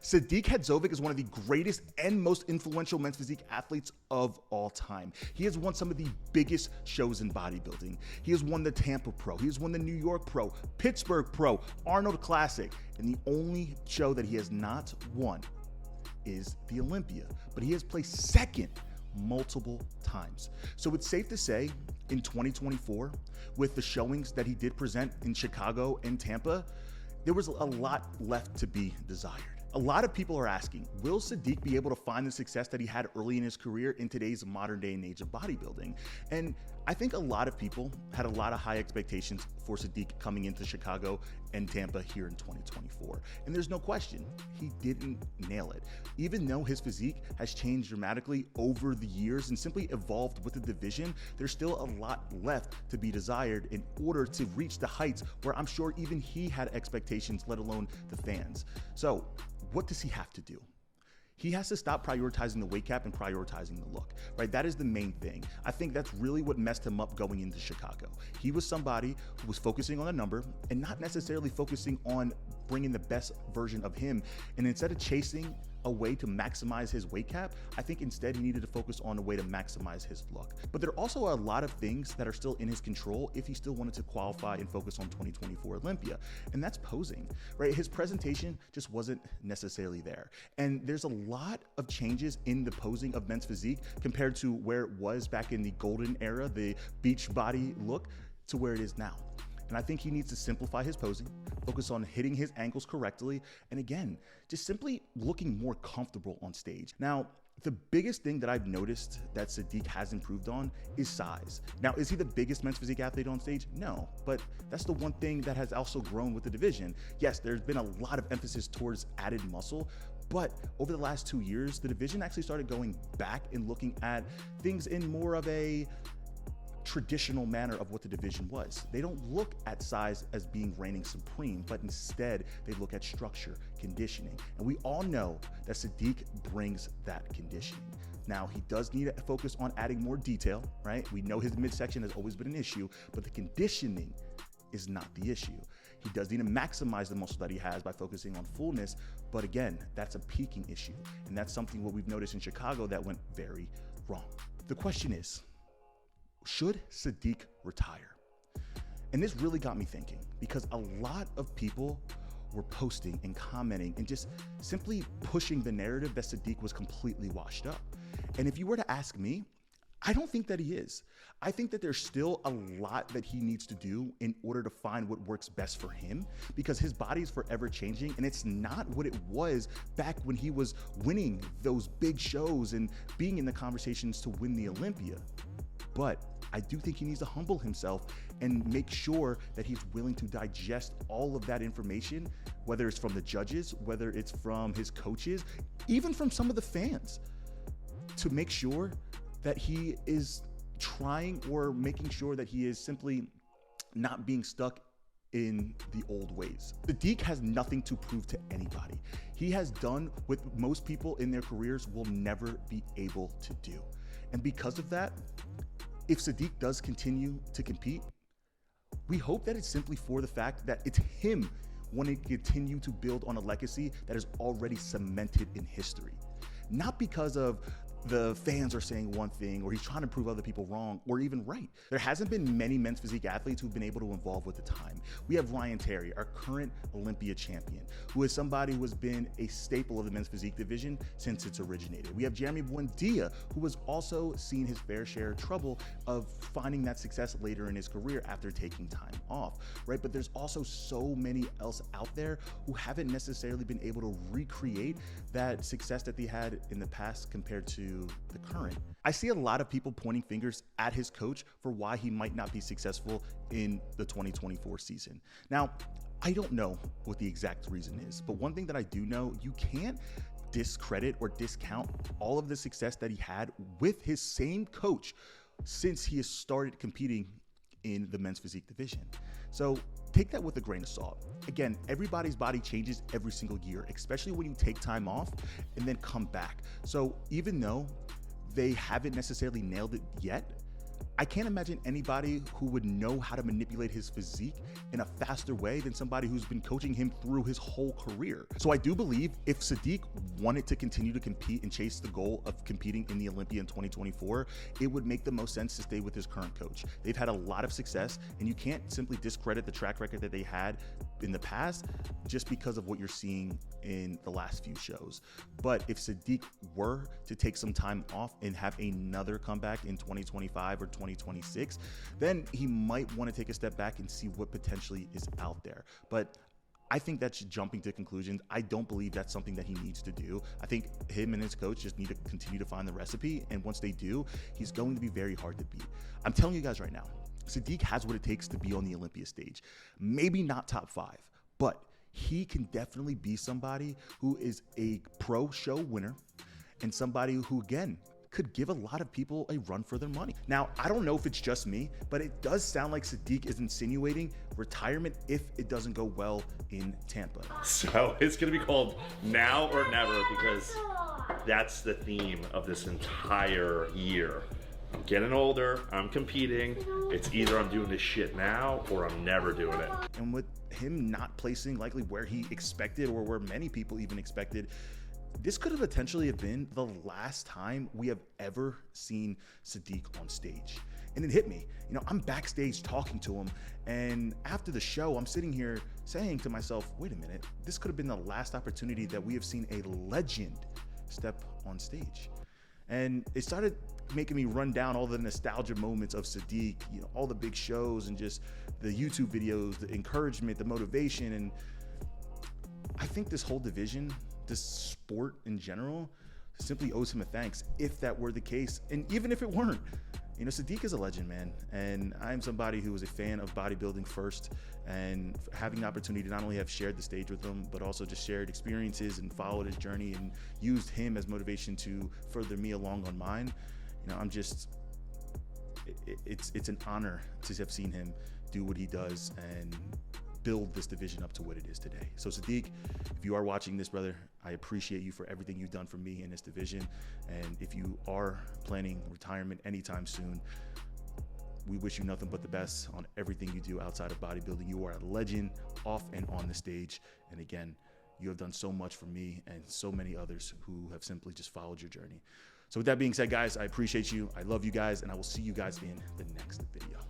Sadik Hadzovic is one of the greatest and most influential men's physique athletes of all time. He has won some of the biggest shows in bodybuilding. He has won the Tampa Pro, he has won the New York Pro, Pittsburgh Pro, Arnold Classic, and the only show that he has not won is the Olympia, but he has placed second multiple times. So it's safe to say in 2024, with the showings that he did present in Chicago and Tampa, there was a lot left to be desired. A lot of people are asking, will Sadik be able to find the success that he had early in his career in today's modern day and age of bodybuilding? And I think a lot of people had a lot of high expectations for Sadik coming into Chicago and Tampa here in 2024. And there's no question, he didn't nail it. Even though his physique has changed dramatically over the years and simply evolved with the division, there's still a lot left to be desired in order to reach the heights where I'm sure even he had expectations, let alone the fans. So what does he have to do? He has to stop prioritizing the weight cap and prioritizing the look, right? That is the main thing. I think that's really what messed him up going into Chicago. He was somebody who was focusing on a number and not necessarily focusing on bringing the best version of him. And instead of chasing a way to maximize his weight cap, I think instead he needed to focus on a way to maximize his look. But there also are a lot of things that are still in his control if he still wanted to qualify and focus on 2024 Olympia, and that's posing, right? His presentation just wasn't necessarily there. And there's a lot of changes in the posing of men's physique compared to where it was back in the golden era, the beach body look, to where it is now. And I think he needs to simplify his posing, focus on hitting his angles correctly, and again, just simply looking more comfortable on stage. Now, the biggest thing that I've noticed that Sadik has improved on is size. Now, is he the biggest men's physique athlete on stage? No, but that's the one thing that has also grown with the division. Yes, there's been a lot of emphasis towards added muscle, but over the last 2 years, the division actually started going back and looking at things in more of a traditional manner of what the division was. They don't look at size as being reigning supreme, but instead they look at structure, conditioning. And we all know that Sadik brings that conditioning. Now, he does need to focus on adding more detail, right? We know his midsection has always been an issue, but the conditioning is not the issue. He does need to maximize the muscle that he has by focusing on fullness, but again, that's a peaking issue. And that's something what we've noticed in Chicago that went very wrong. The question is, should Sadik retire? And this really got me thinking, because a lot of people were posting and commenting and just simply pushing the narrative that Sadik was completely washed up. And if you were to ask me, I don't think that he is. I think that there's still a lot that he needs to do in order to find what works best for him, because his body is forever changing and it's not what it was back when he was winning those big shows and being in the conversations to win the Olympia. But I do think he needs to humble himself and make sure that he's willing to digest all of that information, whether it's from the judges, whether it's from his coaches, even from some of the fans, to make sure that he is trying or making sure that he is simply not being stuck in the old ways. Sadik has nothing to prove to anybody. He has done what most people in their careers will never be able to do. And because of that, if Sadik does continue to compete, we hope that it's simply for the fact that it's him wanting to continue to build on a legacy that is already cemented in history. Not because of the fans are saying one thing, or he's trying to prove other people wrong or even right. There hasn't been many men's physique athletes who've been able to evolve with the time. We have Ryan Terry, our current Olympia champion, who is somebody who has been a staple of the men's physique division since it's originated. We have Jeremy Buendia, who has also seen his fair share of trouble of finding that success later in his career after taking time off, right? But there's also so many else out there who haven't necessarily been able to recreate that success that they had in the past compared to the current. I see a lot of people pointing fingers at his coach for why he might not be successful in the 2024 season. Now, I don't know what the exact reason is, but one thing that I do know, you can't discredit or discount all of the success that he had with his same coach since he has started competing in the men's physique division. So take that with a grain of salt. Again, everybody's body changes every single year, especially when you take time off and then come back. So even though they haven't necessarily nailed it yet, I can't imagine anybody who would know how to manipulate his physique in a faster way than somebody who's been coaching him through his whole career. So I do believe if Sadik wanted to continue to compete and chase the goal of competing in the Olympia in 2024, it would make the most sense to stay with his current coach. They've had a lot of success, and you can't simply discredit the track record that they had in the past just because of what you're seeing in the last few shows. But if Sadik were to take some time off and have another comeback in 2025 or 2026, then he might want to take a step back and see what potentially is out there. But I think that's jumping to conclusions. I don't believe that's something that he needs to do. I think him and his coach just need to continue to find the recipe. And once they do, he's going to be very hard to beat. I'm telling you guys right now, Sadik has what it takes to be on the Olympia stage. Maybe not top 5, but he can definitely be somebody who is a pro show winner and somebody who, again, could give a lot of people a run for their money. Now, I don't know if it's just me, but it does sound like Sadik is insinuating retirement if it doesn't go well in Tampa. So it's going to be called Now or Never, because that's the theme of this entire year. I'm getting older, I'm competing. It's either I'm doing this shit now or I'm never doing it. And with him not placing likely where he expected or where many people even expected, this could have potentially have been the last time we have ever seen Sadik on stage. And it hit me. You know, I'm backstage talking to him, and after the show, I'm sitting here saying to myself, wait a minute, this could have been the last opportunity that we have seen a legend step on stage. And it started making me run down all the nostalgia moments of Sadik, you know, all the big shows and just the YouTube videos, the encouragement, the motivation. And I think this whole division, this sport in general, simply owes him a thanks if that were the case. And even if it weren't, you know, Sadik is a legend, man. And I'm somebody who was a fan of bodybuilding first, and having the opportunity to not only have shared the stage with him, but also just shared experiences and followed his journey and used him as motivation to further me along on mine. You know, I'm just, it's an honor to have seen him do what he does and build this division up to what it is today. So Sadik, if you are watching this, brother, I appreciate you for everything you've done for me in this division. And if you are planning retirement anytime soon, we wish you nothing but the best on everything you do outside of bodybuilding. You are a legend off and on the stage. And again, you have done so much for me and so many others who have simply just followed your journey. So with that being said, guys, I appreciate you. I love you guys, and I will see you guys in the next video.